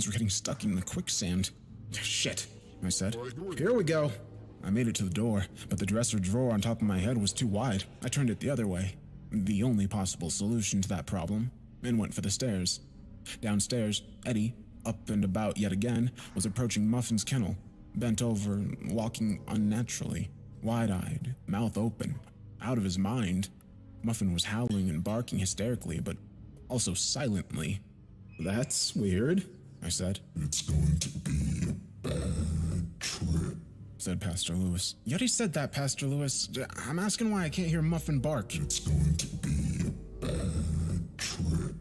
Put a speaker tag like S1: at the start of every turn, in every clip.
S1: We're getting stuck in the quicksand. Shit, I said. Here we go. I made it to the door, but the dresser drawer on top of my head was too wide. I turned it the other way, the only possible solution to that problem, and went for the stairs. Downstairs, Eddie, up and about yet again, was approaching Muffin's kennel, bent over, walking unnaturally, wide-eyed, mouth open, out of his mind. Muffin was howling and barking hysterically, but also silently. That's weird, I said.
S2: It's going to be a bad trip,
S1: said Pastor Lewis. You already said that, Pastor Lewis. I'm asking why I can't hear Muffin bark.
S2: It's going to be a bad trip.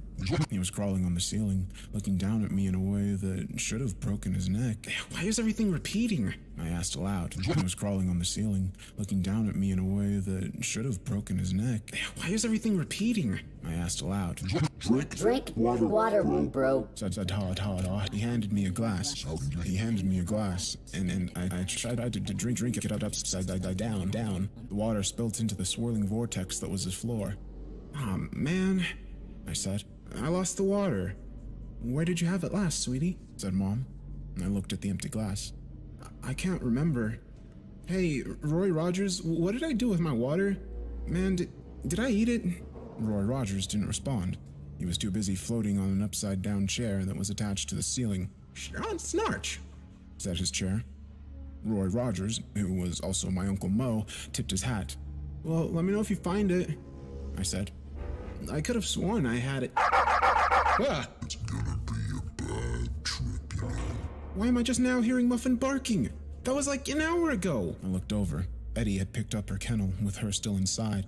S1: He was crawling on the ceiling, looking down at me in a way that should have broken his neck. Why is everything repeating? I asked aloud. He was crawling on the ceiling, looking down at me in a way that should have broken his neck. Why is everything repeating? I asked aloud.
S2: Drink
S3: water, bro.
S1: Said Todd. He handed me a glass. And I tried to drink it upside down. The water spilt into the swirling vortex that was his floor. Oh, man, I said. I lost the water. Where did you have it last, sweetie? Said Mom. I looked at the empty glass. I can't remember. Hey, Roy Rogers, what did I do with my water? Man, did I eat it? Roy Rogers didn't respond. He was too busy floating on an upside-down chair that was attached to the ceiling. Snarch, said his chair. Roy Rogers, who was also my Uncle Mo, tipped his hat. Well, let me know if you find it, I said. I could have sworn I had it. Ah!
S2: It's gonna be a bad trip, you know.
S1: Why am I just now hearing Muffin barking? That was like an hour ago. I looked over. Eddie had picked up her kennel with her still inside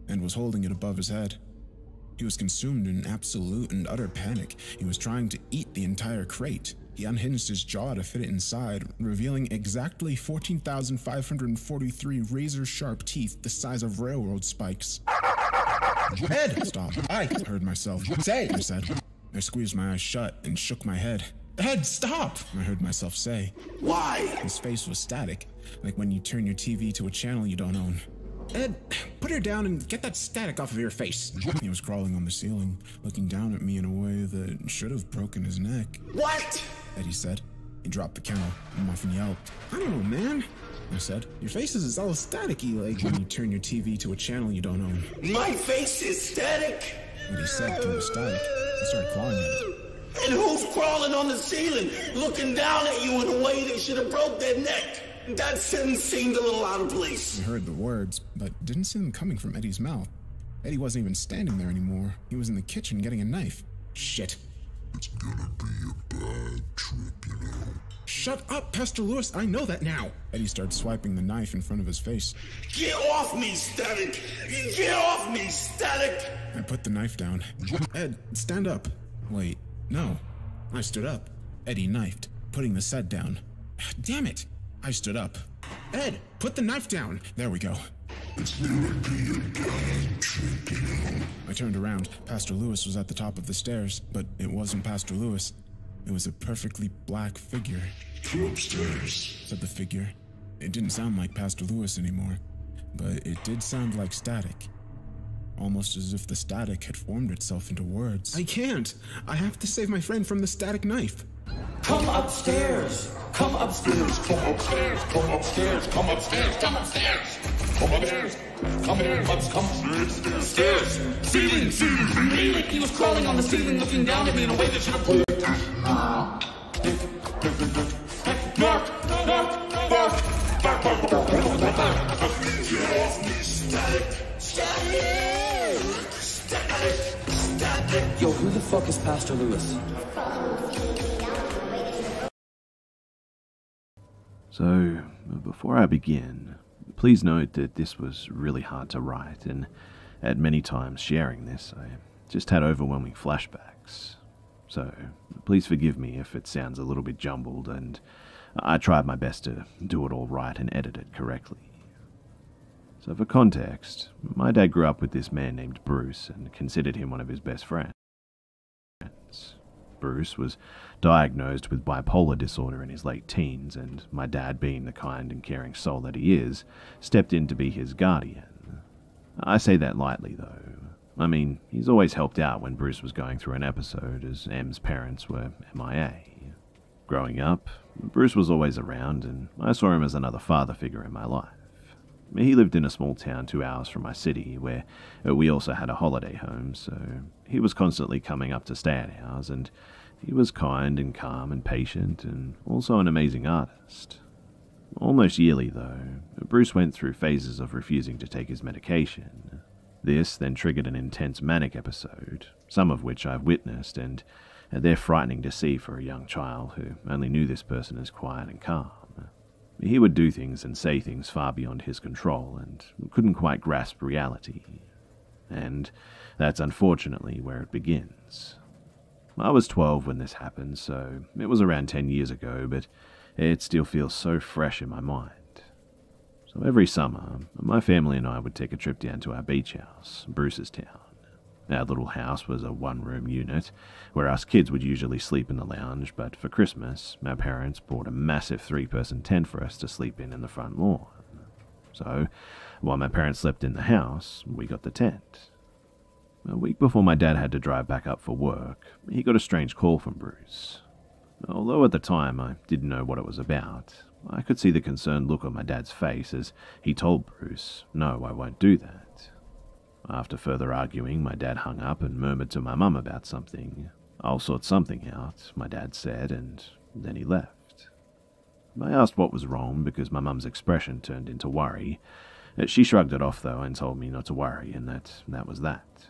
S1: and was holding it above his head. He was consumed in absolute and utter panic. He was trying to eat the entire crate. He unhinged his jaw to fit it inside, revealing exactly 14,543 razor-sharp teeth the size of railroad spikes. Ed! Stop. I heard myself. Say! I said. I squeezed my eyes shut and shook my head. Ed, stop! I heard myself say.
S4: Why?
S1: His face was static, like when you turn your TV to a channel you don't own. Ed, put her down and get that static off of your face. He was crawling on the ceiling, looking down at me in a way that should have broken his neck.
S4: What?
S1: Eddie said. He dropped the kennel, and Muffin yelped. I don't know, man, I said. Your face is all staticky, like when you turn your TV to a channel you don't own.
S4: My face is static?
S1: Eddie said through the static. He started clawing at it.
S4: And who's crawling on the ceiling, looking down at you in a way that should have broke their neck? That sentence seemed a little out of place.
S1: I heard the words, but didn't see them coming from Eddie's mouth. Eddie wasn't even standing there anymore. He was in the kitchen getting a knife. Shit.
S2: It's gonna be a bad trip, you know.
S1: Shut up, Pastor Lewis. I know that now. Eddie started swiping the knife in front of his face.
S4: Get off me, static! Get off me, static!
S1: I put the knife down. Ed, stand up. Wait, no. I stood up. Eddie knifed, putting the set down. Damn it. I stood up. Ed, put the knife down. There we go.
S2: It's gonna be a bad trip, you know.
S1: I turned around. Pastor Lewis was at the top of the stairs, but it wasn't Pastor Lewis. It was a perfectly black figure.
S2: Come upstairs,
S1: said the figure. It didn't sound like Pastor Lewis anymore, but it did sound like static. Almost as if the static had formed itself into words. I can't! I have to save my friend from the static knife.
S4: Come upstairs! Come upstairs! Come upstairs! Come upstairs! Come upstairs! Come upstairs! Come upstairs! Come upstairs! Ceiling! Ceiling! He was crawling on the ceiling, looking down at me in a way that should have put it. Get off me, static! Static! Static! Static!
S5: Yo, who the fuck is Pastor Lewis?
S6: So, before I begin, please note that this was really hard to write, and at many times sharing this, I just had overwhelming flashbacks. So, please forgive me if it sounds a little bit jumbled, and I tried my best to do it all right and edit it correctly. So for context, my dad grew up with this man named Bruce and considered him one of his best friends. Bruce was diagnosed with bipolar disorder in his late teens, and my dad, being the kind and caring soul that he is, stepped in to be his guardian. I say that lightly, though. I mean, he's always helped out when Bruce was going through an episode, as M's parents were MIA. Growing up, Bruce was always around, and I saw him as another father figure in my life. He lived in a small town 2 hours from my city, where we also had a holiday home, so he was constantly coming up to stay at ours, and he was kind and calm and patient, and also an amazing artist. Almost yearly, though, Bruce went through phases of refusing to take his medication. This then triggered an intense manic episode, some of which I've witnessed, and they're frightening to see for a young child who only knew this person as quiet and calm. He would do things and say things far beyond his control and couldn't quite grasp reality. And that's unfortunately where it begins. I was 12 when this happened, so it was around 10 years ago, but it still feels so fresh in my mind. So every summer, my family and I would take a trip down to our beach house, Bruce's town. Our little house was a one-room unit, where us kids would usually sleep in the lounge, but for Christmas, our parents bought a massive 3-person tent for us to sleep in the front lawn. So, while my parents slept in the house, we got the tent. A week before my dad had to drive back up for work, he got a strange call from Bruce. Although at the time I didn't know what it was about, I could see the concerned look on my dad's face as he told Bruce, "No, I won't do that." After further arguing, my dad hung up and murmured to my mum about something. "I'll sort something out," my dad said, and then he left. I asked what was wrong because my mum's expression turned into worry. She shrugged it off, though, and told me not to worry, and that was that.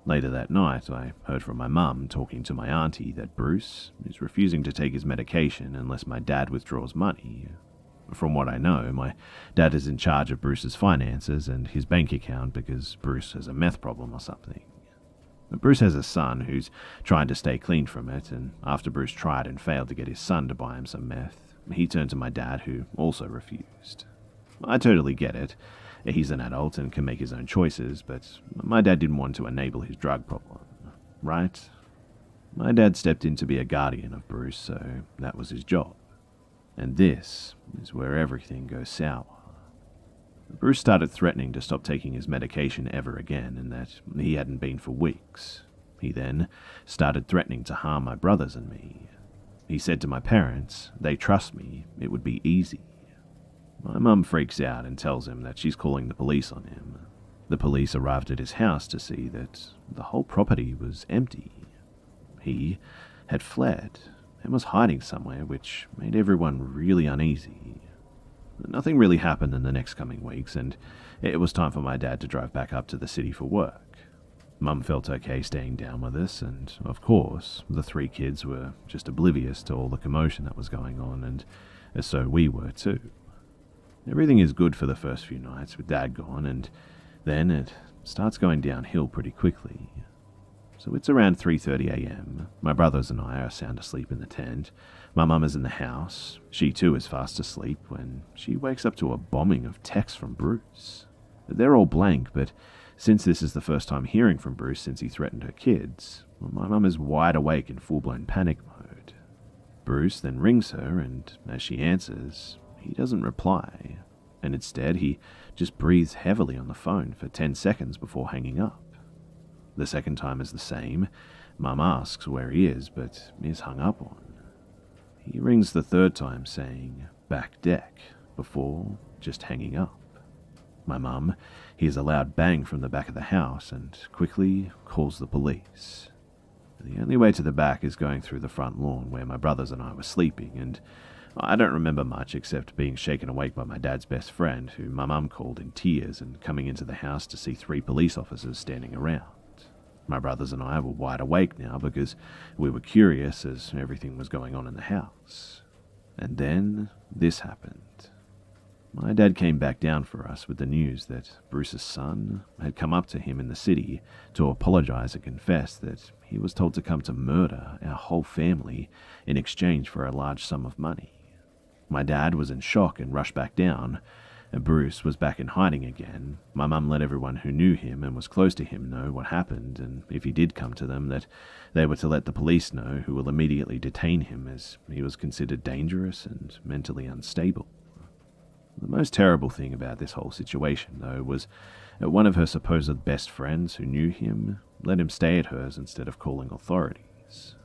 S6: Later that night, I heard from my mum talking to my auntie that Bruce is refusing to take his medication unless my dad withdraws money. From what I know, my dad is in charge of Bruce's finances and his bank account because Bruce has a meth problem or something. Bruce has a son who's trying to stay clean from it, and after Bruce tried and failed to get his son to buy him some meth, he turned to my dad, who also refused. I totally get it. He's an adult and can make his own choices, but my dad didn't want to enable his drug problem, right? My dad stepped in to be a guardian of Bruce, so that was his job. And this is where everything goes sour. Bruce started threatening to stop taking his medication ever again, and that he hadn't been for weeks. He then started threatening to harm my brothers and me. He said to my parents, they trust me, it would be easy. My mum freaks out and tells him that she's calling the police on him. The police arrived at his house to see that the whole property was empty. He had fled and was hiding somewhere, which made everyone really uneasy. Nothing really happened in the next coming weeks, and it was time for my dad to drive back up to the city for work. Mum felt okay staying down with us, and of course, the 3 kids were just oblivious to all the commotion that was going on, and so we were too. Everything is good for the first few nights with Dad gone, and then it starts going downhill pretty quickly. So it's around 3:30 a.m. My brothers and I are sound asleep in the tent. My mum is in the house. She too is fast asleep when she wakes up to a bombing of texts from Bruce. They're all blank, but since this is the first time hearing from Bruce since he threatened her kids, my mum is wide awake in full-blown panic mode. Bruce then rings her, and as she answers, he doesn't reply, and instead he just breathes heavily on the phone for 10 seconds before hanging up. The second time is the same. Mum asks where he is, but is hung up on. He rings the third time saying, "back deck," before just hanging up. My mum hears a loud bang from the back of the house and quickly calls the police. The only way to the back is going through the front lawn where my brothers and I were sleeping, and I don't remember much except being shaken awake by my dad's best friend, who my mum called in tears, and coming into the house to see 3 police officers standing around. My brothers and I were wide awake now because we were curious as everything was going on in the house. And then this happened. My dad came back down for us with the news that Bruce's son had come up to him in the city to apologize and confess that he was told to come to murder our whole family in exchange for a large sum of money. My dad was in shock and rushed back down. Bruce was back in hiding again. My mum let everyone who knew him and was close to him know what happened, and if he did come to them, that they were to let the police know, who will immediately detain him as he was considered dangerous and mentally unstable. The most terrible thing about this whole situation, though, was that one of her supposed best friends who knew him let him stay at hers instead of calling authorities.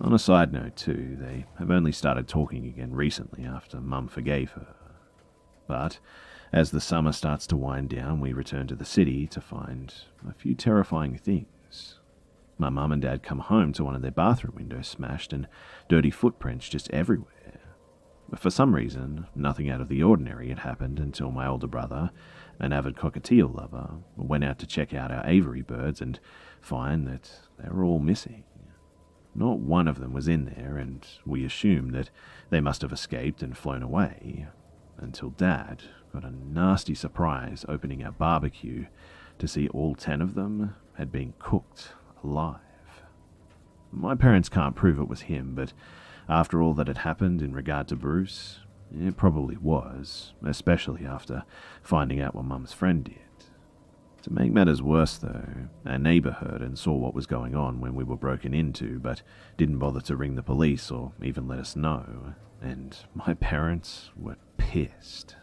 S6: On a side note too, they have only started talking again recently after Mum forgave her. But as the summer starts to wind down, we return to the city to find a few terrifying things. My mum and dad come home to one of their bathroom windows smashed and dirty footprints just everywhere. But for some reason, nothing out of the ordinary had happened until my older brother, an avid cockatiel lover, went out to check out our aviary birds and find that they were all missing. Not one of them was in there, and we assumed that they must have escaped and flown away, until Dad got a nasty surprise opening our barbecue to see all 10 of them had been cooked alive. My parents can't prove it was him, but after all that had happened in regard to Bruce, it probably was, especially after finding out what Mum's friend did. To make matters worse, though, our neighbour heard and saw what was going on when we were broken into, but didn't bother to ring the police or even let us know, and my parents were pissed.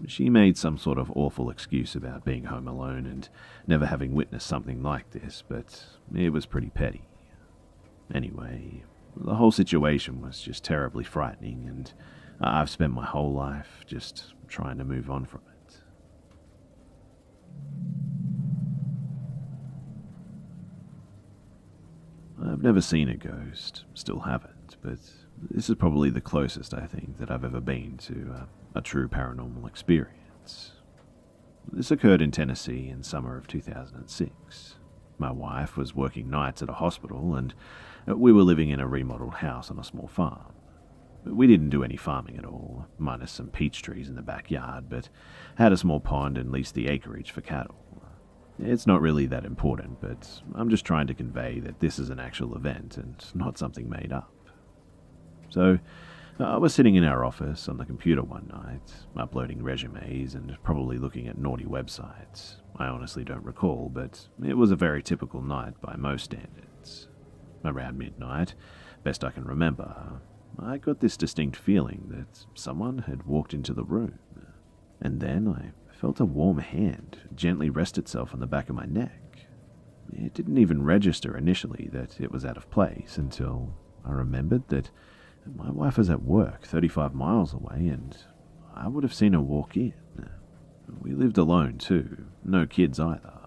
S6: She made some sort of awful excuse about being home alone and never having witnessed something like this, but it was pretty petty. Anyway, the whole situation was just terribly frightening, and I've spent my whole life just trying to move on from it. I've never seen a ghost, still haven't, but this is probably the closest, I think, that I've ever been to a true paranormal experience. This occurred in Tennessee in summer of 2006. My wife was working nights at a hospital, and we were living in a remodeled house on a small farm. We didn't do any farming at all, minus some peach trees in the backyard, but had a small pond and leased the acreage for cattle. It's not really that important, but I'm just trying to convey that this is an actual event and not something made up. So, I was sitting in our office on the computer one night, uploading resumes and probably looking at naughty websites. I honestly don't recall, but it was a very typical night by most standards. Around midnight, best I can remember, I got this distinct feeling that someone had walked into the room. And then I felt a warm hand gently rest itself on the back of my neck. It didn't even register initially that it was out of place until I remembered that my wife was at work 35 miles away and I would have seen her walk in. We lived alone too, no kids either.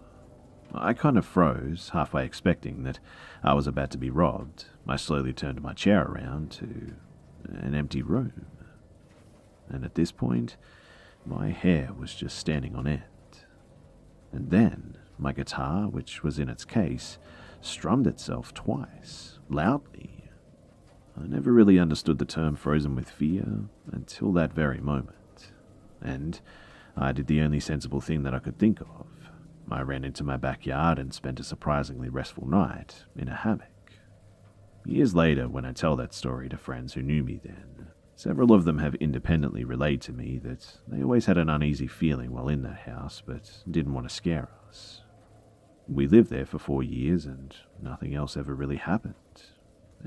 S6: I kind of froze, halfway expecting that I was about to be robbed. I slowly turned my chair around to an empty room. And at this point, my hair was just standing on end. And then my guitar, which was in its case, strummed itself twice, loudly. I never really understood the term frozen with fear until that very moment. And I did the only sensible thing that I could think of. I ran into my backyard and spent a surprisingly restful night in a hammock. Years later, when I tell that story to friends who knew me then, several of them have independently relayed to me that they always had an uneasy feeling while in that house, but didn't want to scare us. We lived there for 4 years and nothing else ever really happened.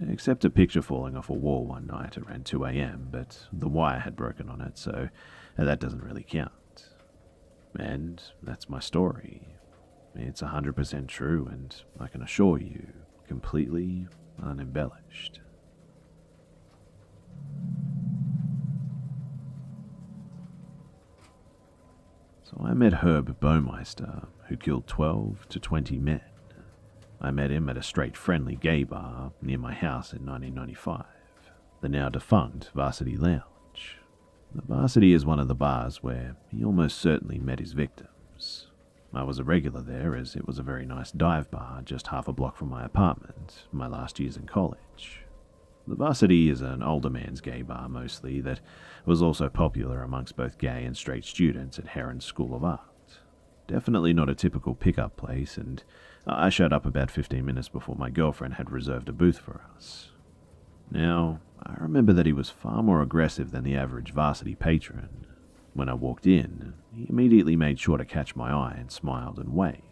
S6: Except a picture falling off a wall one night around 2 a.m, but the wire had broken on it, so that doesn't really count. And that's my story. It's 100% true, and I can assure you, completely unembellished. So I met Herb Baumeister, who killed 12 to 20 men. I met him at a straight friendly gay bar near my house in 1995, the now defunct Varsity Lounge. The Varsity is one of the bars where he almost certainly met his victims. I was a regular there as it was a very nice dive bar just half a block from my apartment, my last years in college. The Varsity is an older man's gay bar mostly that was also popular amongst both gay and straight students at Heron School of Art. Definitely not a typical pickup place, and I showed up about 15 minutes before my girlfriend had reserved a booth for us. Now, I remember that he was far more aggressive than the average Varsity patron. When I walked in, he immediately made sure to catch my eye and smiled and waved.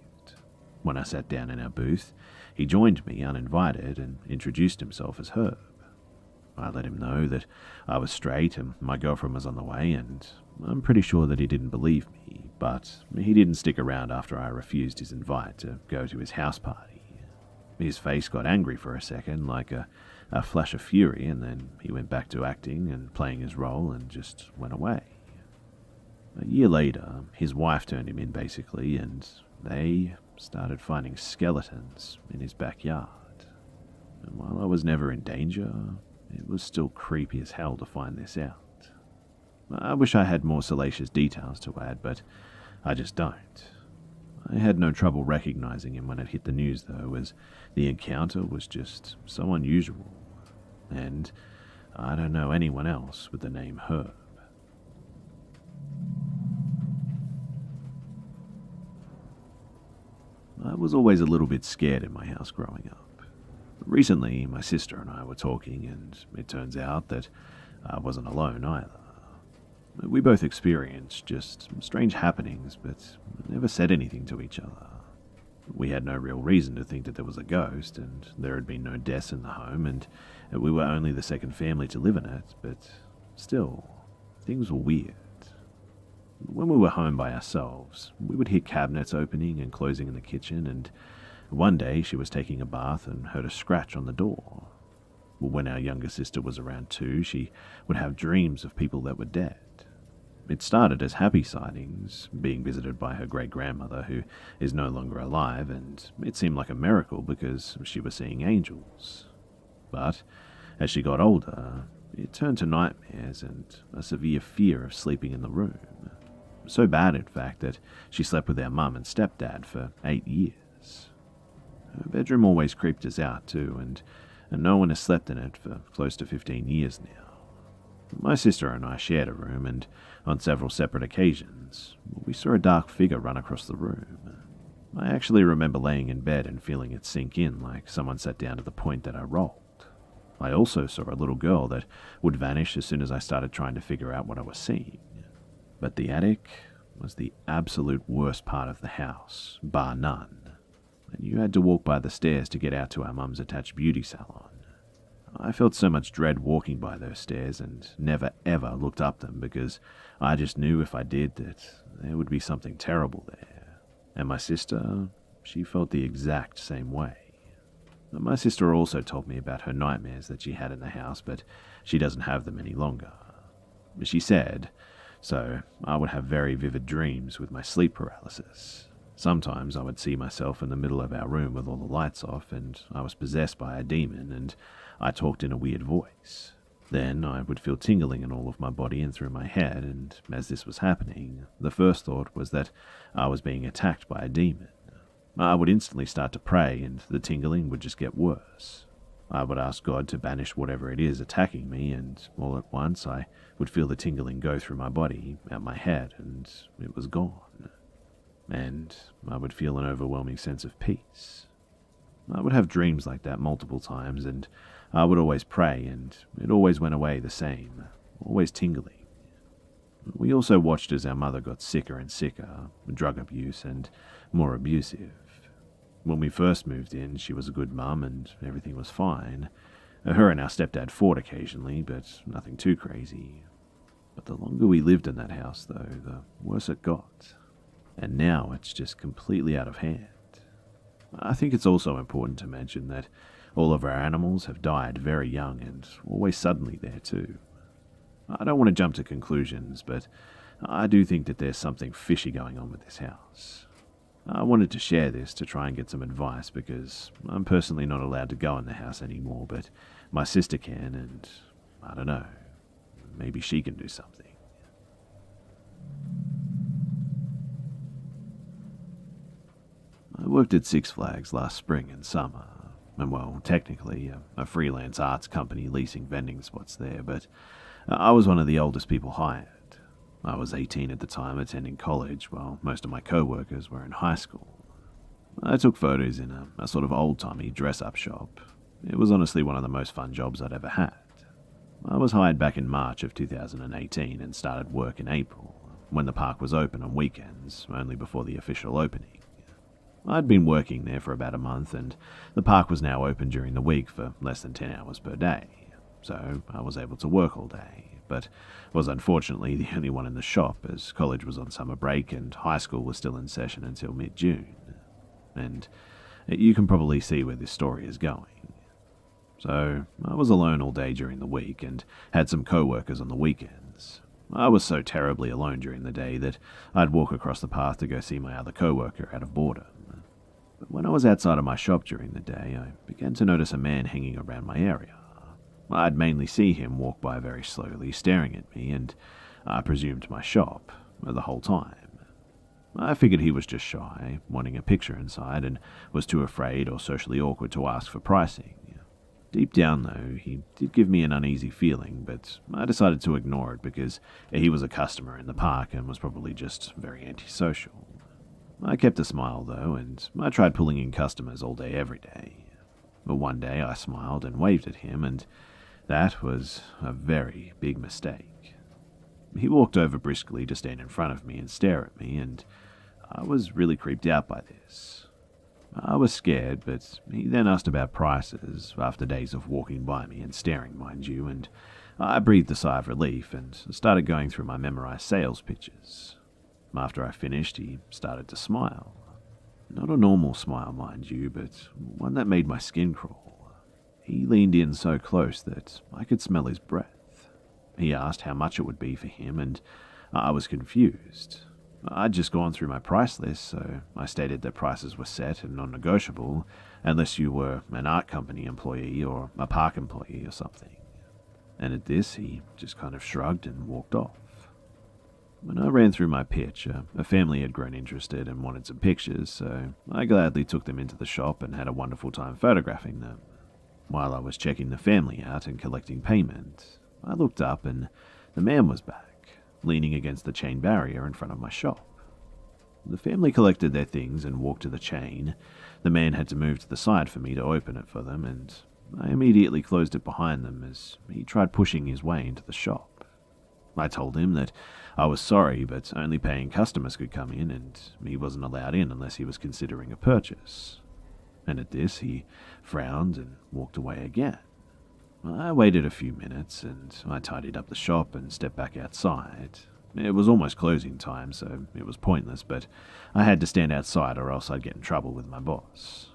S6: When I sat down in our booth, he joined me uninvited and introduced himself as Herb. I let him know that I was straight and my girlfriend was on the way, and I'm pretty sure that he didn't believe me, but he didn't stick around after I refused his invite to go to his house party. His face got angry for a second, like a a flash of fury, and then he went back to acting and playing his role and just went away. A year later, his wife turned him in basically, and they started finding skeletons in his backyard. And while I was never in danger, it was still creepy as hell to find this out. I wish I had more salacious details to add, but I just don't. I had no trouble recognizing him when it hit the news, though, as the encounter was just so unusual, and I don't know anyone else with the name Herb. I was always a little bit scared in my house growing up. Recently, my sister and I were talking, and it turns out that I wasn't alone either. We both experienced just strange happenings, but never said anything to each other. We had no real reason to think that there was a ghost, and there had been no deaths in the home, and we were only the second family to live in it, but still, things were weird. When we were home by ourselves, we would hear cabinets opening and closing in the kitchen, and one day she was taking a bath and heard a scratch on the door. When our younger sister was around 2, she would have dreams of people that were dead. It started as happy sightings, being visited by her great-grandmother, who is no longer alive, and it seemed like a miracle because she was seeing angels. But as she got older, it turned to nightmares and a severe fear of sleeping in the room. So bad, in fact, that she slept with our mum and stepdad for 8 years. Her bedroom always creeped us out too, and no one has slept in it for close to 15 years now. My sister and I shared a room, and on several separate occasions, we saw a dark figure run across the room. I actually remember laying in bed and feeling it sink in like someone sat down to the point that I rolled. I also saw a little girl that would vanish as soon as I started trying to figure out what I was seeing. But the attic was the absolute worst part of the house, bar none, and you had to walk by the stairs to get out to our mum's attached beauty salon. I felt so much dread walking by those stairs and never ever looked up them because I just knew if I did that there would be something terrible there. And my sister, she felt the exact same way. My sister also told me about her nightmares that she had in the house, but she doesn't have them any longer. She said, so I would have very vivid dreams with my sleep paralysis. Sometimes I would see myself in the middle of our room with all the lights off, and I was possessed by a demon, and I talked in a weird voice. Then I would feel tingling in all of my body and through my head, and as this was happening, the first thought was that I was being attacked by a demon. I would instantly start to pray, and the tingling would just get worse. I would ask God to banish whatever it is attacking me, and all at once I would feel the tingling go through my body, out my head, and it was gone. And I would feel an overwhelming sense of peace. I would have dreams like that multiple times, and I would always pray, and it always went away the same, always tingling. We also watched as our mother got sicker and sicker, drug abuse, and more abusive. When we first moved in, she was a good mum, and everything was fine. Her and our stepdad fought occasionally, but nothing too crazy. But the longer we lived in that house, though, the worse it got. And now it's just completely out of hand. I think it's also important to mention that all of our animals have died very young and always suddenly there too. I don't want to jump to conclusions, but I do think that there's something fishy going on with this house. I wanted to share this to try and get some advice because I'm personally not allowed to go in the house anymore, but my sister can, and I don't know, maybe she can do something. I worked at Six Flags last spring and summer, and well, technically a freelance arts company leasing vending spots there, but I was one of the oldest people hired. I was 18 at the time, attending college, while most of my co-workers were in high school. I took photos in a sort of old-timey dress-up shop. It was honestly one of the most fun jobs I'd ever had. I was hired back in March of 2018 and started work in April, when the park was open on weekends, only before the official opening. I'd been working there for about a month, and the park was now open during the week for less than 10 hours per day, so I was able to work all day, but was unfortunately the only one in the shop as college was on summer break and high school was still in session until mid-June. And you can probably see where this story is going. So I was alone all day during the week and had some co-workers on the weekends. I was so terribly alone during the day that I'd walk across the path to go see my other co-worker out of boredom. But when I was outside of my shop during the day, I began to notice a man hanging around my area. I'd mainly see him walk by very slowly, staring at me, and I presumed my shop the whole time. I figured he was just shy, wanting a picture inside, and was too afraid or socially awkward to ask for pricing. Deep down, though, he did give me an uneasy feeling, but I decided to ignore it because he was a customer in the park and was probably just very antisocial. I kept a smile, though, and I tried pulling in customers all day every day. But one day I smiled and waved at him, and that was a very big mistake. He walked over briskly to stand in front of me and stare at me, and I was really creeped out by this. I was scared, but he then asked about prices, after days of walking by me and staring, mind you, and I breathed a sigh of relief and started going through my memorized sales pitches. After I finished, he started to smile. Not a normal smile, mind you, but one that made my skin crawl. He leaned in so close that I could smell his breath. He asked how much it would be for him, and I was confused. I'd just gone through my price list, so I stated that prices were set and non-negotiable unless you were an art company employee or a park employee or something. And at this, he just kind of shrugged and walked off. When I ran through my pitch, a family had grown interested and wanted some pictures, so I gladly took them into the shop and had a wonderful time photographing them. While I was checking the family out and collecting payment, I looked up and the man was back, leaning against the chain barrier in front of my shop. The family collected their things and walked to the chain. The man had to move to the side for me to open it for them, and I immediately closed it behind them as he tried pushing his way into the shop. I told him that I was sorry, but only paying customers could come in, and he wasn't allowed in unless he was considering a purchase. And at this, he frowned and walked away again. I waited a few minutes, and I tidied up the shop and stepped back outside. It was almost closing time, so it was pointless, but I had to stand outside or else I'd get in trouble with my boss.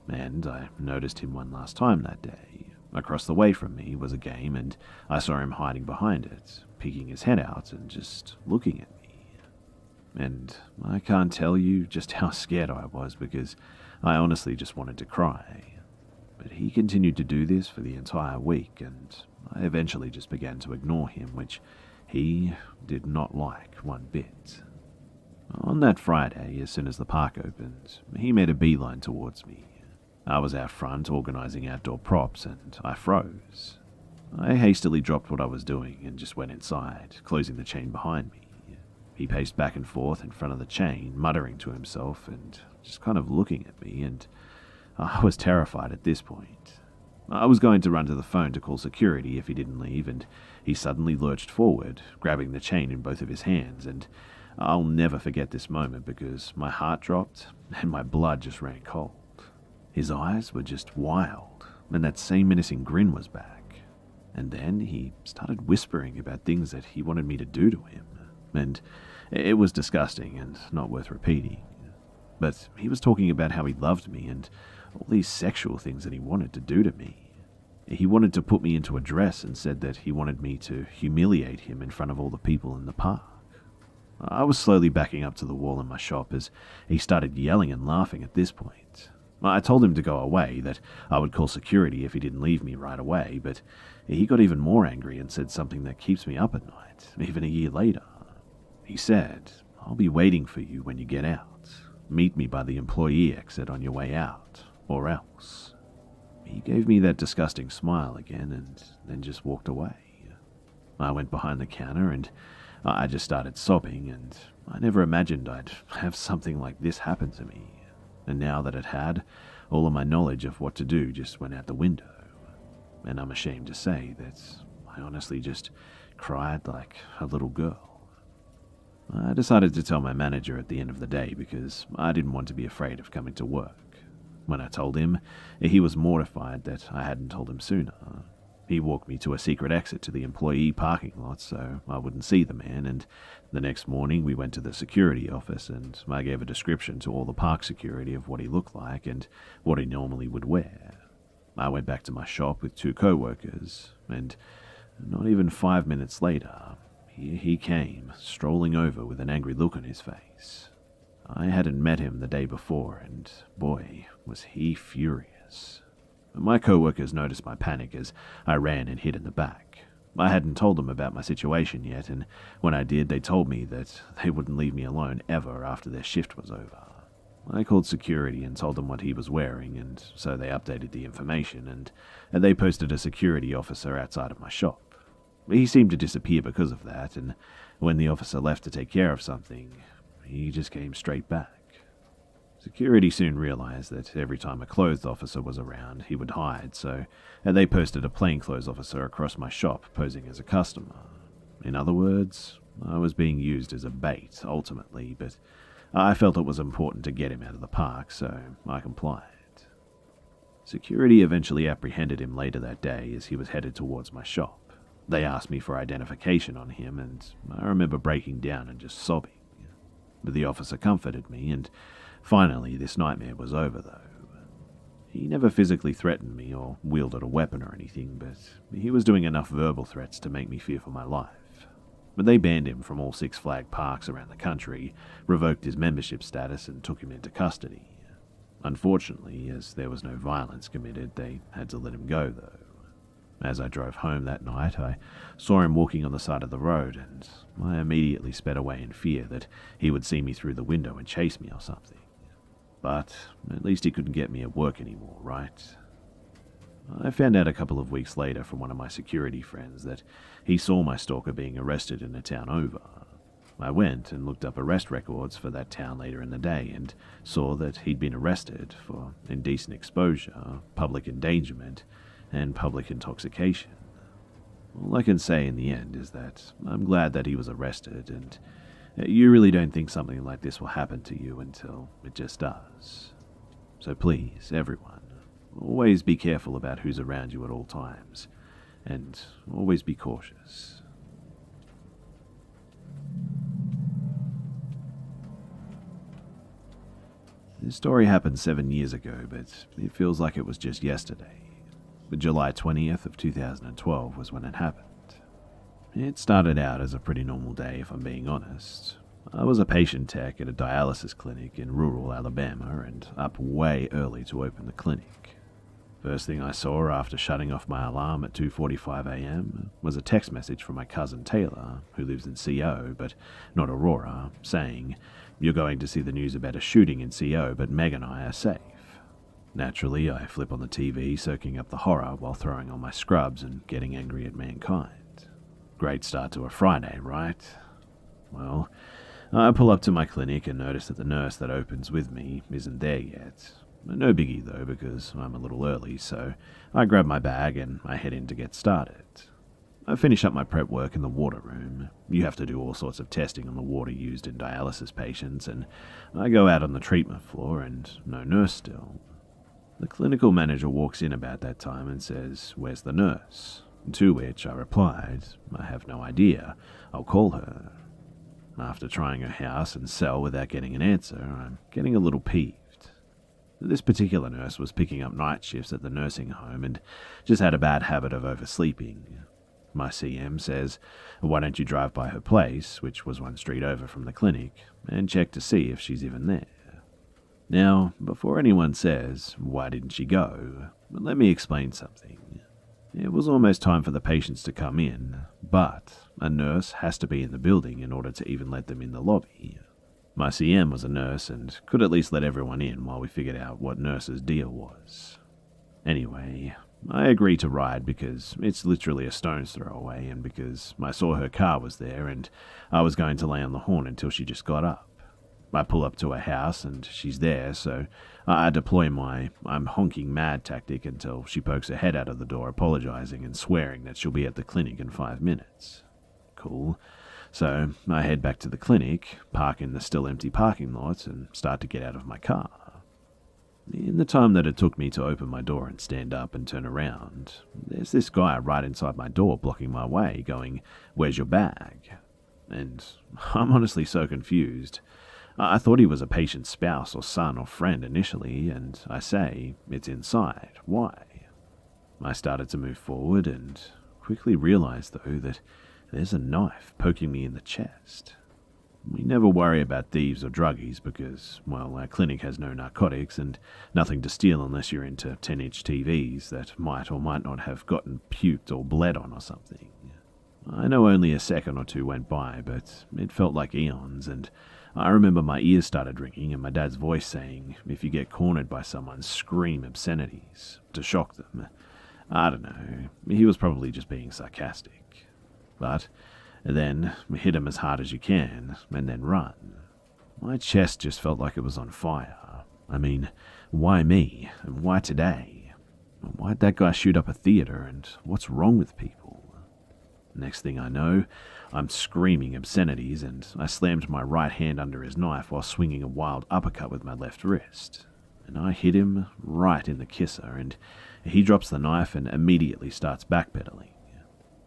S6: And I noticed him one last time that day. Across the way from me was a game, and I saw him hiding behind it, peeking his head out and just looking at me. And I can't tell you just how scared I was because I honestly just wanted to cry. But he continued to do this for the entire week, and I eventually just began to ignore him, which he did not like one bit. On that Friday, as soon as the park opened, he made a beeline towards me. I was out front organising outdoor props, and I froze. I hastily dropped what I was doing and just went inside, closing the chain behind me. He paced back and forth in front of the chain, muttering to himself and just kind of looking at me, and I was terrified at this point. I was going to run to the phone to call security if he didn't leave, and he suddenly lurched forward, grabbing the chain in both of his hands, and I'll never forget this moment because my heart dropped and my blood just ran cold. His eyes were just wild, and that same menacing grin was back. And then he started whispering about things that he wanted me to do to him, and it was disgusting and not worth repeating. But he was talking about how he loved me and all these sexual things that he wanted to do to me. He wanted to put me into a dress and said that he wanted me to humiliate him in front of all the people in the park. I was slowly backing up to the wall in my shop as he started yelling and laughing at this point. I told him to go away, that I would call security if he didn't leave me right away, but he got even more angry and said something that keeps me up at night, even a year later. He said, "I'll be waiting for you when you get out. Meet me by the employee exit on your way out, or else." He gave me that disgusting smile again and then just walked away. I went behind the counter and I just started sobbing, and I never imagined I'd have something like this happen to me. And now that it had, all of my knowledge of what to do just went out the window. And I'm ashamed to say that I honestly just cried like a little girl. I decided to tell my manager at the end of the day because I didn't want to be afraid of coming to work. When I told him, he was mortified that I hadn't told him sooner. He walked me to a secret exit to the employee parking lot so I wouldn't see the man, and the next morning we went to the security office and I gave a description to all the park security of what he looked like and what he normally would wear. I went back to my shop with 2 co-workers, and not even 5 minutes later, here he came, strolling over with an angry look on his face. I hadn't met him the day before, and boy, was he furious. My co-workers noticed my panic as I ran and hid in the back. I hadn't told them about my situation yet, and when I did, they told me that they wouldn't leave me alone ever after their shift was over. I called security and told them what he was wearing, and so they updated the information, and they posted a security officer outside of my shop. He seemed to disappear because of that, and when the officer left to take care of something, he just came straight back. Security soon realized that every time a clothed officer was around, he would hide, so they posted a plainclothes officer across my shop posing as a customer. In other words, I was being used as a bait, ultimately, but I felt it was important to get him out of the park, so I complied. Security eventually apprehended him later that day as he was headed towards my shop. They asked me for identification on him, and I remember breaking down and just sobbing. But the officer comforted me, and finally this nightmare was over, though. He never physically threatened me or wielded a weapon or anything, but he was doing enough verbal threats to make me fear for my life. But they banned him from all Six Flags parks around the country, revoked his membership status, and took him into custody. Unfortunately, as there was no violence committed, they had to let him go, though. As I drove home that night, I saw him walking on the side of the road, and I immediately sped away in fear that he would see me through the window and chase me or something. But at least he couldn't get me at work anymore, right? I found out a couple of weeks later from one of my security friends that he saw my stalker being arrested in a town over. I went and looked up arrest records for that town later in the day and saw that he'd been arrested for indecent exposure, public endangerment, and public intoxication. All I can say in the end is that I'm glad that he was arrested, and you really don't think something like this will happen to you until it just does. So please, everyone, always be careful about who's around you at all times, and always be cautious. This story happened 7 years ago, but it feels like it was just yesterday. But July 20th of 2012 was when it happened. It started out as a pretty normal day, if I'm being honest. I was a patient tech at a dialysis clinic in rural Alabama and up way early to open the clinic. First thing I saw after shutting off my alarm at 2:45 a.m. was a text message from my cousin Taylor, who lives in CO but not Aurora, saying, "You're going to see the news about a shooting in CO, but Meg and I are safe." Naturally, I flip on the TV, soaking up the horror while throwing on my scrubs and getting angry at mankind. Great start to a Friday, right? Well, I pull up to my clinic and notice that the nurse that opens with me isn't there yet. No biggie though, because I'm a little early, so I grab my bag and I head in to get started. I finish up my prep work in the water room. You have to do all sorts of testing on the water used in dialysis patients, and I go out on the treatment floor and no nurse still. The clinical manager walks in about that time and says, "Where's the nurse?" To which I replied, "I have no idea. I'll call her." After trying her house and cell without getting an answer, I'm getting a little peeved. This particular nurse was picking up night shifts at the nursing home and just had a bad habit of oversleeping. My CM says, "Why don't you drive by her place," which was one street over from the clinic, "and check to see if she's even there?" Now, before anyone says, "Why didn't she go?" let me explain something. It was almost time for the patients to come in, but a nurse has to be in the building in order to even let them in the lobby. My CM was a nurse and could at least let everyone in while we figured out what nurse's deal was. Anyway, I agreed to ride because it's literally a stone's throw away and because I saw her car was there and I was going to lay on the horn until she just got up. I pull up to her house and she's there, so I deploy my "I'm honking mad" tactic until she pokes her head out of the door apologizing and swearing that she'll be at the clinic in 5 minutes. Cool. So I head back to the clinic, park in the still empty parking lot, and start to get out of my car. In the time that it took me to open my door and stand up and turn around, there's this guy right inside my door blocking my way, going, "Where's your bag?" And I'm honestly so confused. I thought he was a patient's spouse or son or friend initially, and I say, "It's inside. Why?" I started to move forward and quickly realized, though, that there's a knife poking me in the chest. We never worry about thieves or druggies because, well, our clinic has no narcotics and nothing to steal unless you're into 10-inch TVs that might or might not have gotten puked or bled on or something. I know only a second or two went by, but it felt like eons, and I remember my ears started ringing and my dad's voice saying, if you get cornered by someone, scream obscenities, to shock them. I don't know, he was probably just being sarcastic. But then hit him as hard as you can, and then run. My chest just felt like it was on fire. I mean, why me? And why today? Why'd that guy shoot up a theater, and what's wrong with people? Next thing I know, I'm screaming obscenities, and I slammed my right hand under his knife while swinging a wild uppercut with my left wrist. And I hit him right in the kisser, and he drops the knife and immediately starts backpedaling.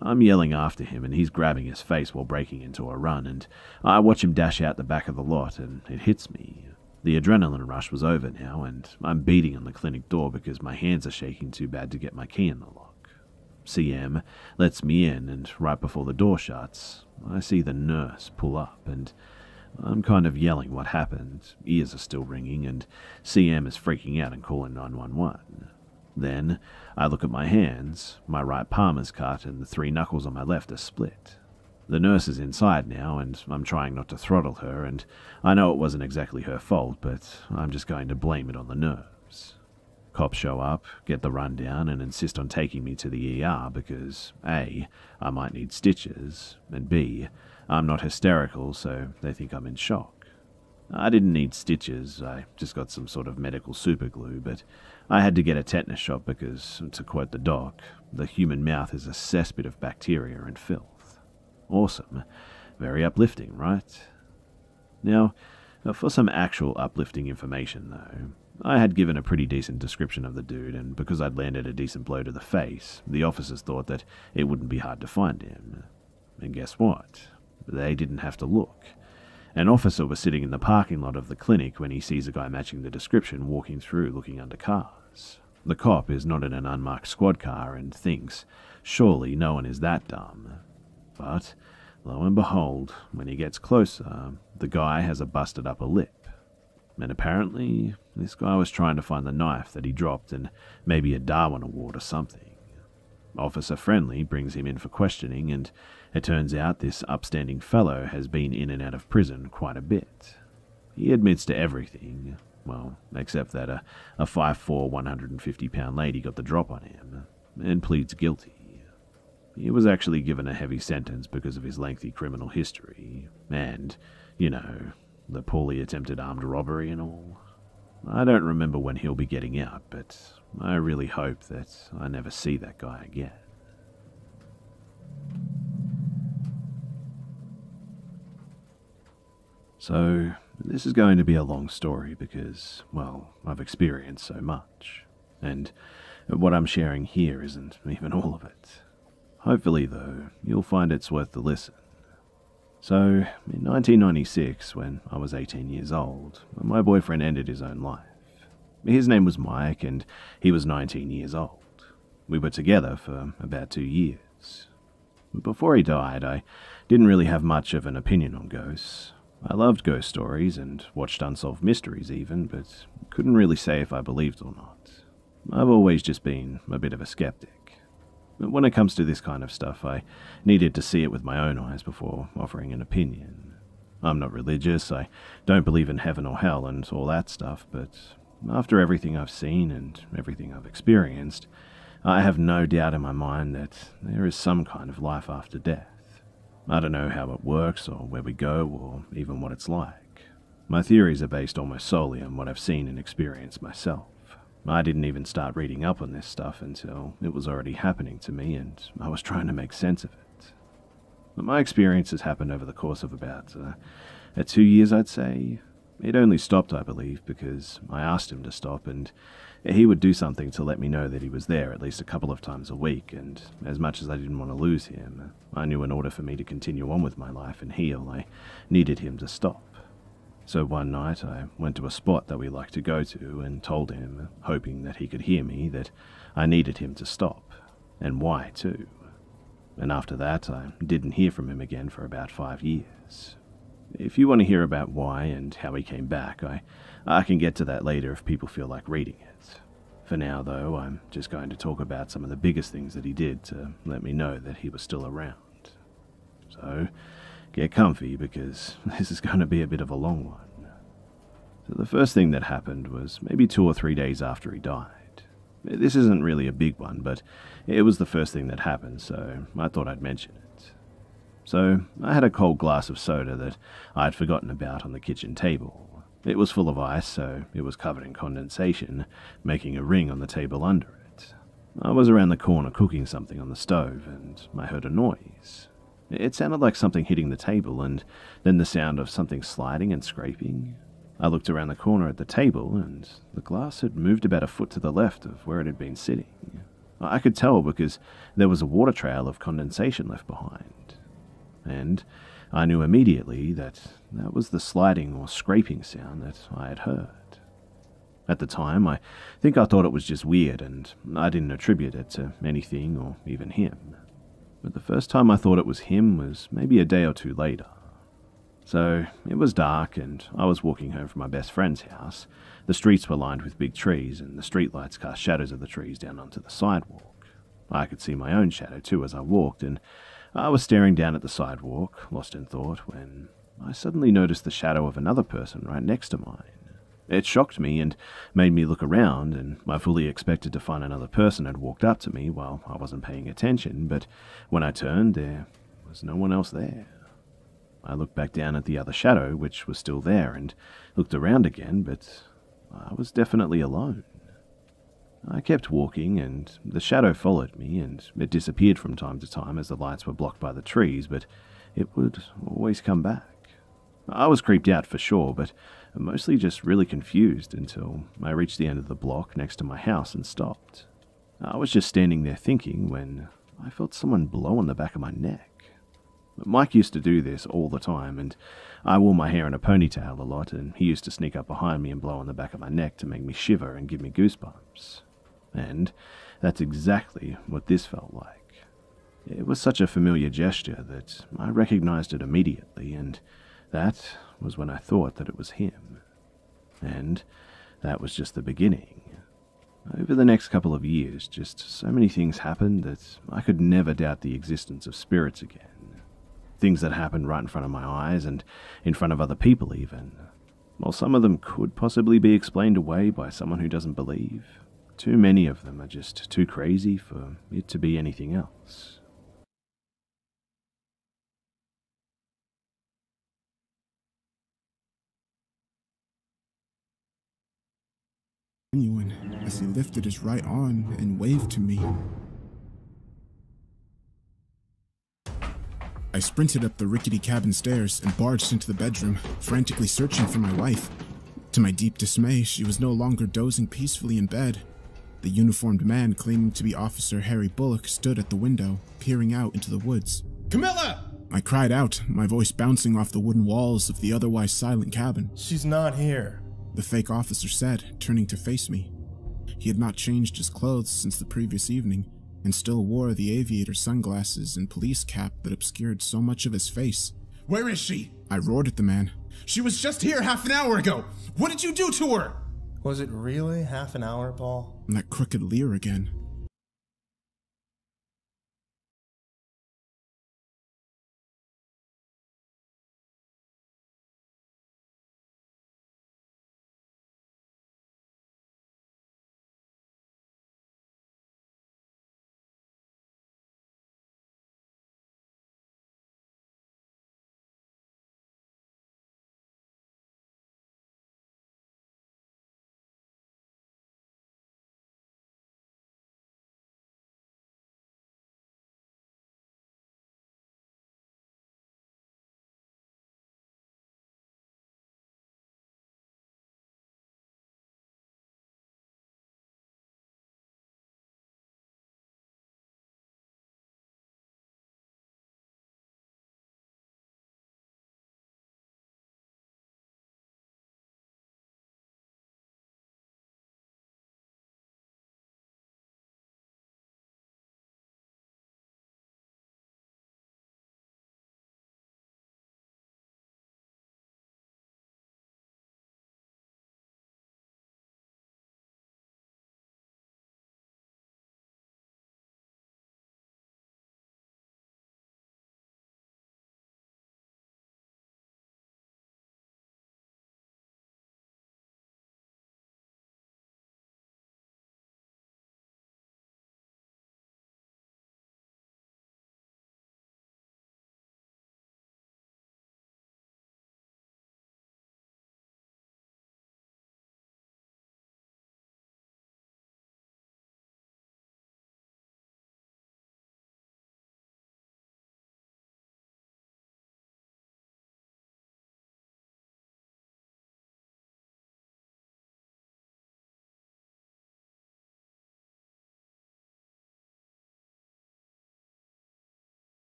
S6: I'm yelling after him, and he's grabbing his face while breaking into a run, and I watch him dash out the back of the lot, and it hits me. The adrenaline rush was over now, and I'm beating on the clinic door because my hands are shaking too bad to get my key in the lock. CM lets me in, and right before the door shuts, I see the nurse pull up, and I'm kind of yelling what happened. Ears are still ringing, and CM is freaking out and calling 911. Then I look at my hands. My right palm is cut, and the 3 knuckles on my left are split. The nurse is inside now, and I'm trying not to throttle her, and I know it wasn't exactly her fault, but I'm just going to blame it on the nerves. Cops show up, get the rundown, and insist on taking me to the ER because A, I might need stitches, and B, I'm not hysterical, so they think I'm in shock. I didn't need stitches, I just got some sort of medical superglue, but I had to get a tetanus shot because, to quote the doc, the human mouth is a cesspit of bacteria and filth. Awesome. Very uplifting, right? Now, for some actual uplifting information, though, I had given a pretty decent description of the dude, and because I'd landed a decent blow to the face, the officers thought that it wouldn't be hard to find him. And guess what? They didn't have to look. An officer was sitting in the parking lot of the clinic when he sees a guy matching the description walking through looking under cars. The cop is not in an unmarked squad car and thinks, surely no one is that dumb. But, lo and behold, when he gets closer, the guy has a busted upper lip. And apparently, this guy was trying to find the knife that he dropped and maybe a Darwin Award or something. Officer Friendly brings him in for questioning, and it turns out this upstanding fellow has been in and out of prison quite a bit. He admits to everything, well, except that a 5'4", 150-pound lady got the drop on him, and pleads guilty. He was actually given a heavy sentence because of his lengthy criminal history, and, you know, the poorly attempted armed robbery and all. I don't remember when he'll be getting out, but I really hope that I never see that guy again. So, this is going to be a long story because, well, I've experienced so much, and what I'm sharing here isn't even all of it. Hopefully, though, you'll find it's worth the listen. So, in 1996, when I was 18 years old, my boyfriend ended his own life. His name was Mike, and he was 19 years old. We were together for about 2 years. Before he died, I didn't really have much of an opinion on ghosts. I loved ghost stories and watched unsolved mysteries even, but couldn't really say if I believed or not. I've always just been a bit of a skeptic. When it comes to this kind of stuff, I needed to see it with my own eyes before offering an opinion. I'm not religious, I don't believe in heaven or hell and all that stuff, but after everything I've seen and everything I've experienced, I have no doubt in my mind that there is some kind of life after death. I don't know how it works or where we go or even what it's like. My theories are based almost solely on what I've seen and experienced myself. I didn't even start reading up on this stuff until it was already happening to me and I was trying to make sense of it. But my experiences happened over the course of about 2 years, I'd say. It only stopped, I believe, because I asked him to stop and he would do something to let me know that he was there at least a couple of times a week, and as much as I didn't want to lose him, I knew in order for me to continue on with my life and heal, I needed him to stop. So one night I went to a spot that we like to go to and told him, hoping that he could hear me, that I needed him to stop, and why too. And after that I didn't hear from him again for about 5 years. If you want to hear about why and how he came back, I can get to that later if people feel like reading it. For now, though, I'm just going to talk about some of the biggest things that he did to let me know that he was still around. So, get comfy because this is going to be a bit of a long one. So the first thing that happened was maybe 2 or 3 days after he died. This isn't really a big one, but it was the first thing that happened, so I thought I'd mention it. So, I had a cold glass of soda that I'd forgotten about on the kitchen table. It was full of ice, so it was covered in condensation, making a ring on the table under it. I was around the corner cooking something on the stove, and I heard a noise. It sounded like something hitting the table, and then the sound of something sliding and scraping. I looked around the corner at the table, and the glass had moved about a foot to the left of where it had been sitting. I could tell because there was a water trail of condensation left behind. And I knew immediately that that was the sliding or scraping sound that I had heard. At the time, I think I thought it was just weird, and I didn't attribute it to anything or even him. But the first time I thought it was him was maybe a day or two later. So, it was dark, and I was walking home from my best friend's house. The streets were lined with big trees, and the streetlights cast shadows of the trees down onto the sidewalk. I could see my own shadow too as I walked, and I was staring down at the sidewalk, lost in thought, when I suddenly noticed the shadow of another person right next to mine. It shocked me and made me look around, and I fully expected to find another person had walked up to me while I wasn't paying attention, but when I turned, there was no one else there. I looked back down at the other shadow, which was still there, and looked around again, but I was definitely alone. I kept walking, and the shadow followed me, and it disappeared from time to time as the lights were blocked by the trees, but it would always come back. I was creeped out for sure, but mostly just really confused until I reached the end of the block next to my house and stopped. I was just standing there thinking when I felt someone blow on the back of my neck. Mike used to do this all the time, and I wore my hair in a ponytail a lot, and he used to sneak up behind me and blow on the back of my neck to make me shiver and give me goosebumps. And that's exactly what this felt like. It was such a familiar gesture that I recognized it immediately, and that was when I thought that it was him. And that was just the beginning. Over the next couple of years, just so many things happened that I could never doubt the existence of spirits again. Things that happened right in front of my eyes and in front of other people even. While some of them could possibly be explained away by someone who doesn't believe, too many of them are just too crazy for it to be anything else.
S1: Genuine, as he lifted his right arm and waved to me. I sprinted up the rickety cabin stairs and barged into the bedroom, frantically searching for my wife. To my deep dismay, she was no longer dozing peacefully in bed. The uniformed man claiming to be Officer Harry Bullock stood at the window, peering out into the woods.
S3: Camilla!
S1: I cried out, my voice bouncing off the wooden walls of the otherwise silent cabin.
S3: She's not here.
S1: The fake officer said, turning to face me. He had not changed his clothes since the previous evening, and still wore the aviator sunglasses and police cap that obscured so much of his face.
S3: Where is she?
S1: I roared at the man.
S3: She was just here half an hour ago. What did you do to her? Was it really half an hour, Paul?
S1: And that crooked leer again.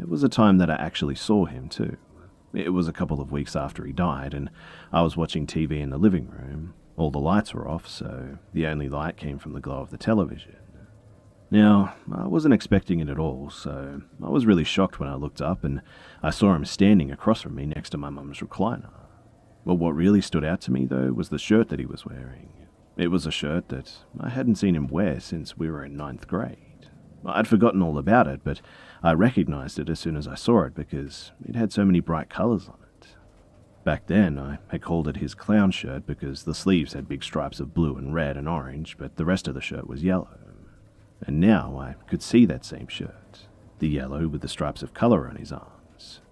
S6: There was a time that I actually saw him too. It was a couple of weeks after he died, and I was watching TV in the living room. All the lights were off, so the only light came from the glow of the television. Now, I wasn't expecting it at all, so I was really shocked when I looked up and I saw him standing across from me next to my mum's recliner. But what really stood out to me, though, was the shirt that he was wearing. It was a shirt that I hadn't seen him wear since we were in 9th grade. I'd forgotten all about it, but I recognized it as soon as I saw it because it had so many bright colors on it. Back then, I had called it his clown shirt because the sleeves had big stripes of blue and red and orange, but the rest of the shirt was yellow. And now I could see that same shirt, the yellow with the stripes of color on his arms.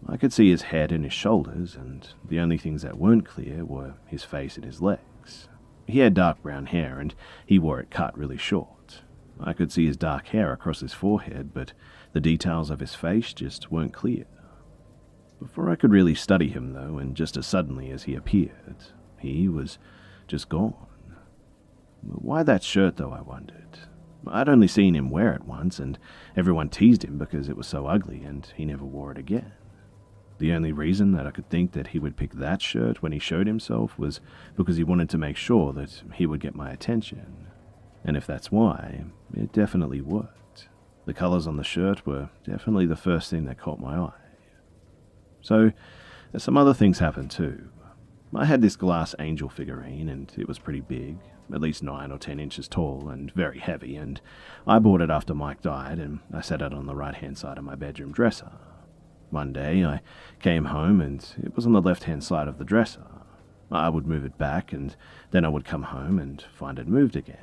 S6: I could see his head and his shoulders, and the only things that weren't clear were his face and his legs. He had dark brown hair, and he wore it cut really short. I could see his dark hair across his forehead, but the details of his face just weren't clear. Before I could really study him, though, and just as suddenly as he appeared, he was just gone. Why that shirt, though, I wondered. I'd only seen him wear it once, and everyone teased him because it was so ugly, and he never wore it again. The only reason that I could think that he would pick that shirt when he showed himself was because he wanted to make sure that he would get my attention. And if that's why, it definitely worked. The colors on the shirt were definitely the first thing that caught my eye. So, some other things happened too. I had this glass angel figurine, and it was pretty big, at least 9 or 10 inches tall, and very heavy, and I bought it after Mike died, and I set it on the right-hand side of my bedroom dresser. One day, I came home, and it was on the left-hand side of the dresser. I would move it back, and then I would come home and find it moved again.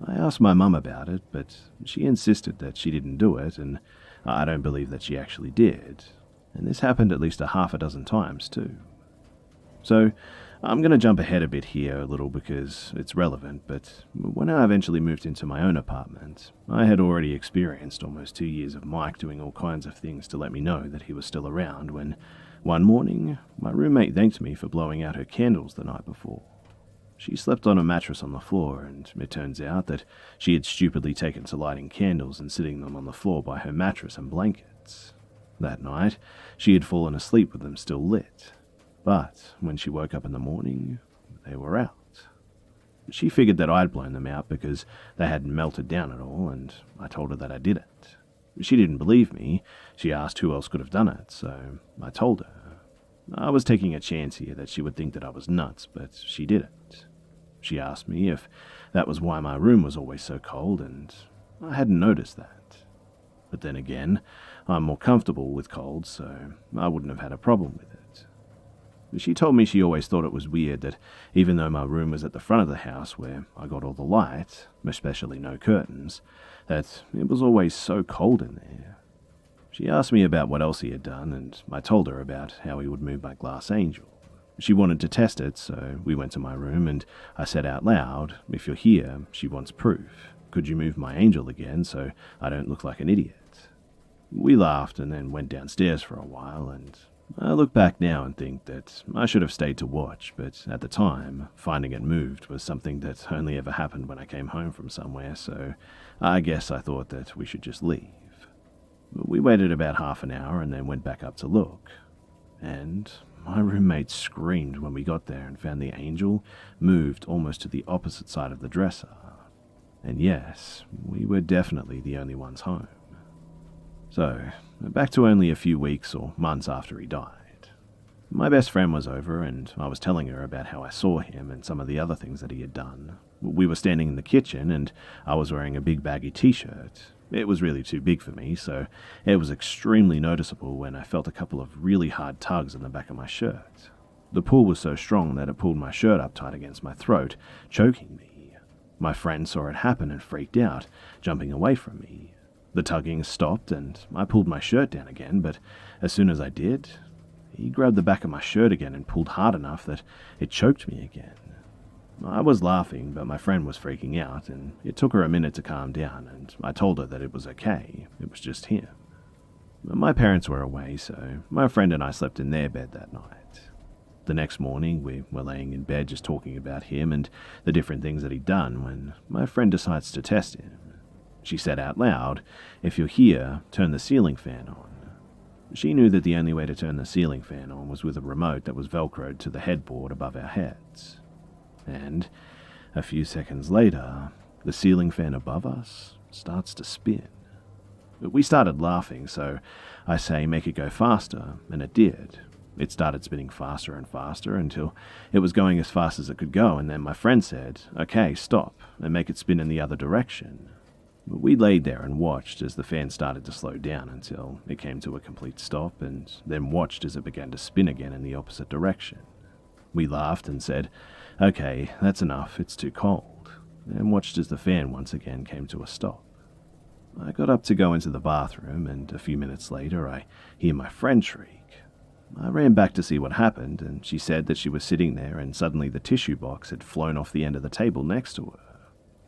S6: I asked my mum about it, but she insisted that she didn't do it, and I don't believe that she actually did. And this happened at least a half a dozen times, too. So, I'm going to jump ahead a bit here a little because it's relevant, but when I eventually moved into my own apartment, I had already experienced almost 2 years of Mike doing all kinds of things to let me know that he was still around when, one morning, my roommate thanked me for blowing out her candles the night before. She slept on a mattress on the floor, and it turns out that she had stupidly taken to lighting candles and sitting them on the floor by her mattress and blankets. That night, she had fallen asleep with them still lit. But when she woke up in the morning, they were out. She figured that I'd blown them out because they hadn't melted down at all, and I told her that I didn't. She didn't believe me. She asked who else could have done it, so I told her. I was taking a chance here that she would think that I was nuts, but she didn't. She asked me if that was why my room was always so cold, and I hadn't noticed that. But then again, I'm more comfortable with cold, so I wouldn't have had a problem with it. She told me she always thought it was weird that even though my room was at the front of the house where I got all the light, especially no curtains, that it was always so cold in there. She asked me about what else he had done, and I told her about how he would move my glass angel. She wanted to test it, so we went to my room, and I said out loud, "If you're here, she wants proof. Could you move my angel again so I don't look like an idiot?" We laughed and then went downstairs for a while, and I look back now and think that I should have stayed to watch, but at the time, finding it moved was something that only ever happened when I came home from somewhere, so I guess I thought that we should just leave. We waited about half an hour and then went back up to look, and my roommate screamed when we got there and found the angel moved almost to the opposite side of the dresser. And yes, we were definitely the only ones home. So, back to only a few weeks or months after he died. My best friend was over, and I was telling her about how I saw him and some of the other things that he had done. We were standing in the kitchen, and I was wearing a big baggy t-shirt. It was really too big for me, so it was extremely noticeable when I felt a couple of really hard tugs in the back of my shirt. The pull was so strong that it pulled my shirt up tight against my throat, choking me. My friend saw it happen and freaked out, jumping away from me. The tugging stopped, and I pulled my shirt down again, but as soon as I did, he grabbed the back of my shirt again and pulled hard enough that it choked me again. I was laughing, but my friend was freaking out, and it took her a minute to calm down, and I told her that it was okay, it was just him. My parents were away, so my friend and I slept in their bed that night. The next morning, we were laying in bed just talking about him and the different things that he'd done when my friend decides to test him. She said out loud, "If you're here, turn the ceiling fan on." She knew that the only way to turn the ceiling fan on was with a remote that was velcroed to the headboard above our heads. And a few seconds later, the ceiling fan above us starts to spin. We started laughing, so I say make it go faster, and it did. It started spinning faster and faster until it was going as fast as it could go, and then my friend said, "Okay, stop, and make it spin in the other direction." We laid there and watched as the fan started to slow down until it came to a complete stop, and then watched as it began to spin again in the opposite direction. We laughed and said, "Okay, that's enough, it's too cold," and watched as the fan once again came to a stop. I got up to go into the bathroom, and a few minutes later I hear my friend shriek. I ran back to see what happened, and she said that she was sitting there and suddenly the tissue box had flown off the end of the table next to her.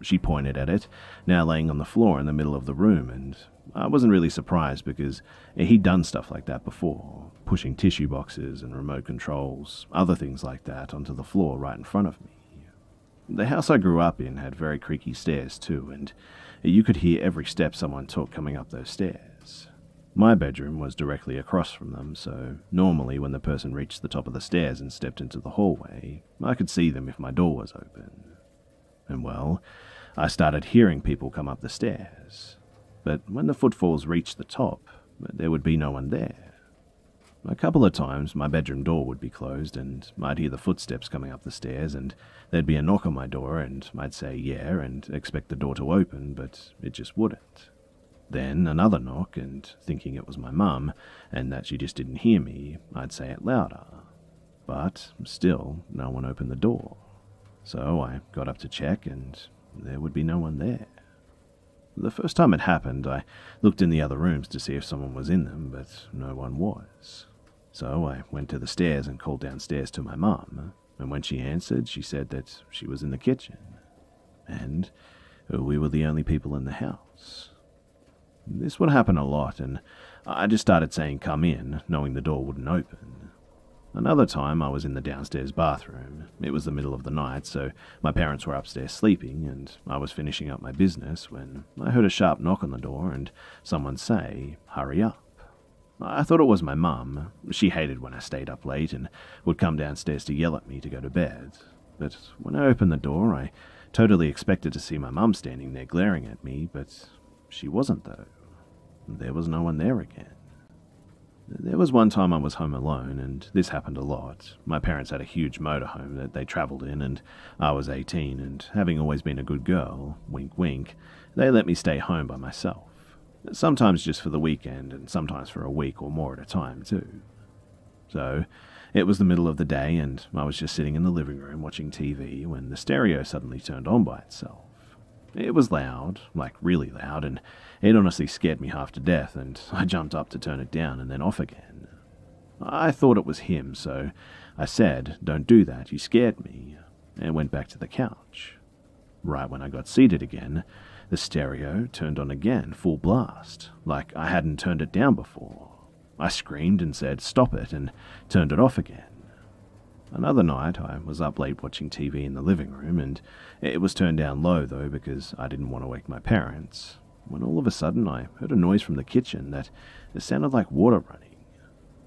S6: She pointed at it, now laying on the floor in the middle of the room, and I wasn't really surprised because he'd done stuff like that before, pushing tissue boxes and remote controls, other things like that, onto the floor right in front of me. The house I grew up in had very creaky stairs too, and you could hear every step someone took coming up those stairs. My bedroom was directly across from them, so normally when the person reached the top of the stairs and stepped into the hallway, I could see them if my door was open. And well, I started hearing people come up the stairs, but when the footfalls reached the top, there would be no one there. A couple of times my bedroom door would be closed and I'd hear the footsteps coming up the stairs, and there'd be a knock on my door and I'd say yeah and expect the door to open, but it just wouldn't. Then another knock, and thinking it was my mum and that she just didn't hear me, I'd say it louder. But still, no one opened the door. So I got up to check, and there would be no one there. The first time it happened, I looked in the other rooms to see if someone was in them, but no one was. So I went to the stairs and called downstairs to my mum, and when she answered, she said that she was in the kitchen. And we were the only people in the house. This would happen a lot, and I just started saying come in, knowing the door wouldn't open. Another time I was in the downstairs bathroom. It was the middle of the night, so my parents were upstairs sleeping, and I was finishing up my business when I heard a sharp knock on the door and someone say, "Hurry up." I thought it was my mum. She hated when I stayed up late and would come downstairs to yell at me to go to bed. But when I opened the door, I totally expected to see my mum standing there glaring at me, but she wasn't though. There was no one there again. There was one time I was home alone, and this happened a lot. My parents had a huge motorhome that they travelled in, and I was 18, and having always been a good girl, wink wink, they let me stay home by myself. Sometimes just for the weekend, and sometimes for a week or more at a time too. So, it was the middle of the day, and I was just sitting in the living room watching TV when the stereo suddenly turned on by itself. It was loud, like really loud, and it honestly scared me half to death, and I jumped up to turn it down and then off again. I thought it was him, so I said, "Don't do that, you scared me," and went back to the couch. Right when I got seated again, the stereo turned on again, full blast, like I hadn't turned it down before. I screamed and said, "Stop it," and turned it off again. Another night, I was up late watching TV in the living room, and it was turned down low, though, because I didn't want to wake my parents, when all of a sudden I heard a noise from the kitchen that it sounded like water running.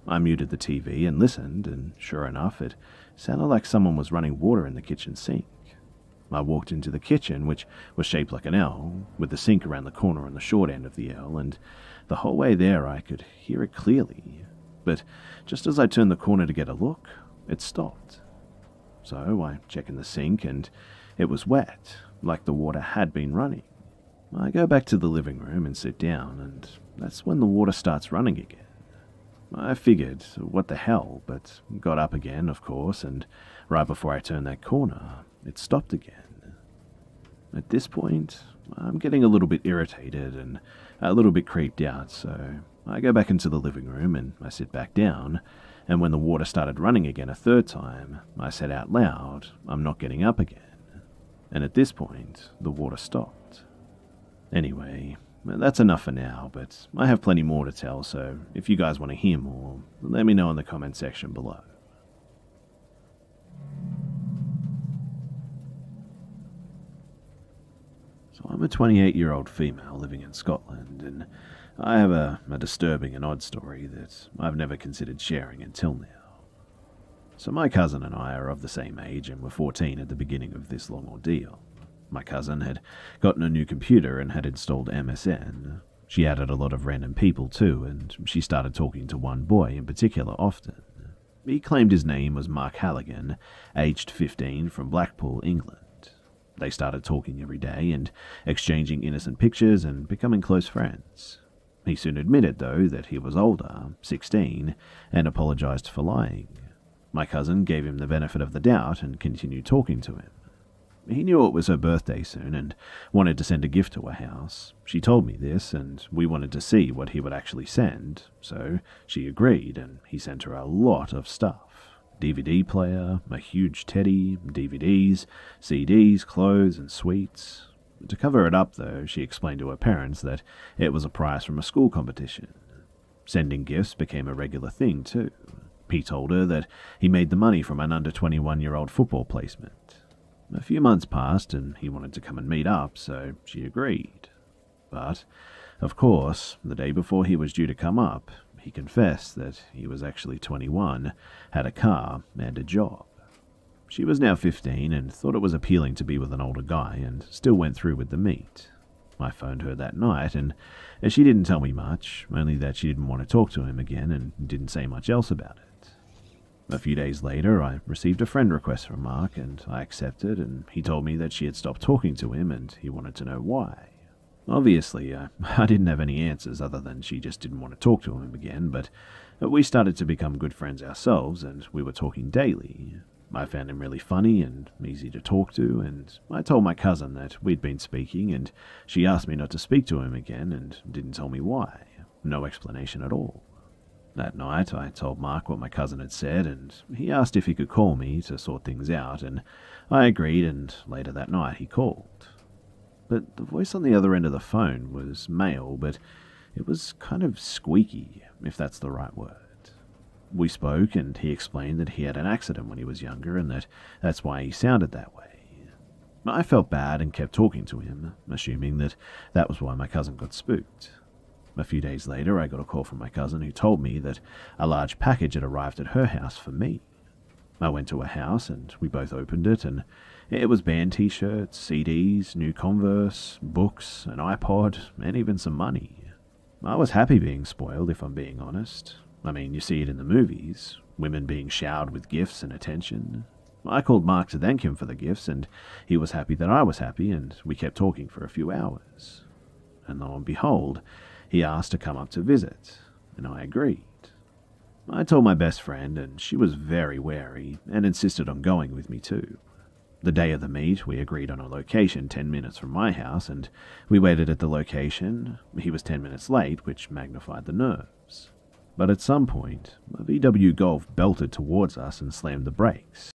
S6: I muted the TV and listened, and sure enough, it sounded like someone was running water in the kitchen sink. I walked into the kitchen, which was shaped like an L, with the sink around the corner on the short end of the L, and the whole way there I could hear it clearly. But just as I turned the corner to get a look, it stopped. So I check in the sink, and it was wet, like the water had been running. I go back to the living room and sit down, and that's when the water starts running again. I figured, what the hell, but got up again, of course, and right before I turned that corner, it stopped again. At this point, I'm getting a little bit irritated and a little bit creeped out, so I go back into the living room and I sit back down, and when the water started running again a third time, I said out loud, "I'm not getting up again." And at this point, the water stopped. Anyway, that's enough for now, but I have plenty more to tell, so if you guys want to hear more, let me know in the comment section below. So I'm a 28-year-old female living in Scotland, and I have a disturbing and odd story that I've never considered sharing until now. So my cousin and I are of the same age and were 14 at the beginning of this long ordeal. My cousin had gotten a new computer and had installed MSN. She added a lot of random people too, and she started talking to one boy in particular often. He claimed his name was Mark Halligan, aged 15, from Blackpool, England. They started talking every day and exchanging innocent pictures and becoming close friends. He soon admitted, though, that he was older, 16, and apologized for lying. My cousin gave him the benefit of the doubt and continued talking to him. He knew it was her birthday soon and wanted to send a gift to her house. She told me this, and we wanted to see what he would actually send, so she agreed, and he sent her a lot of stuff. DVD player, a huge teddy, DVDs, CDs, clothes, and sweets. To cover it up, though, she explained to her parents that it was a prize from a school competition. Sending gifts became a regular thing, too. He told her that he made the money from an under-21-year-old football placement. A few months passed, and he wanted to come and meet up, so she agreed. But, of course, the day before he was due to come up, he confessed that he was actually 21, had a car, and a job. She was now 15 and thought it was appealing to be with an older guy and still went through with the meet. I phoned her that night, and she didn't tell me much, only that she didn't want to talk to him again and didn't say much else about it. A few days later, I received a friend request from Mark, and I accepted, and he told me that she had stopped talking to him and he wanted to know why. Obviously, I didn't have any answers other than she just didn't want to talk to him again, but we started to become good friends ourselves, and we were talking daily. I found him really funny and easy to talk to, and I told my cousin that we'd been speaking, and she asked me not to speak to him again and didn't tell me why. No explanation at all. That night, I told Mark what my cousin had said, and he asked if he could call me to sort things out, and I agreed, and later that night he called. But the voice on the other end of the phone was male, but it was kind of squeaky, if that's the right word. We spoke, and he explained that he had an accident when he was younger, and that's why he sounded that way. I felt bad and kept talking to him, assuming that was why my cousin got spooked. A few days later, I got a call from my cousin who told me that a large package had arrived at her house for me. I went to her house, and we both opened it, and it was band t-shirts, CDs, new Converse, books, an iPod, and even some money. I was happy being spoiled, if I'm being honest. I mean, you see it in the movies, women being showered with gifts and attention. I called Mark to thank him for the gifts, and he was happy that I was happy, and we kept talking for a few hours. And lo and behold, he asked to come up to visit, and I agreed. I told my best friend, and she was very wary, and insisted on going with me too. The day of the meet, we agreed on a location 10 minutes from my house, and we waited at the location. He was 10 minutes late, which magnified the nerves. But at some point, a VW Golf belted towards us and slammed the brakes.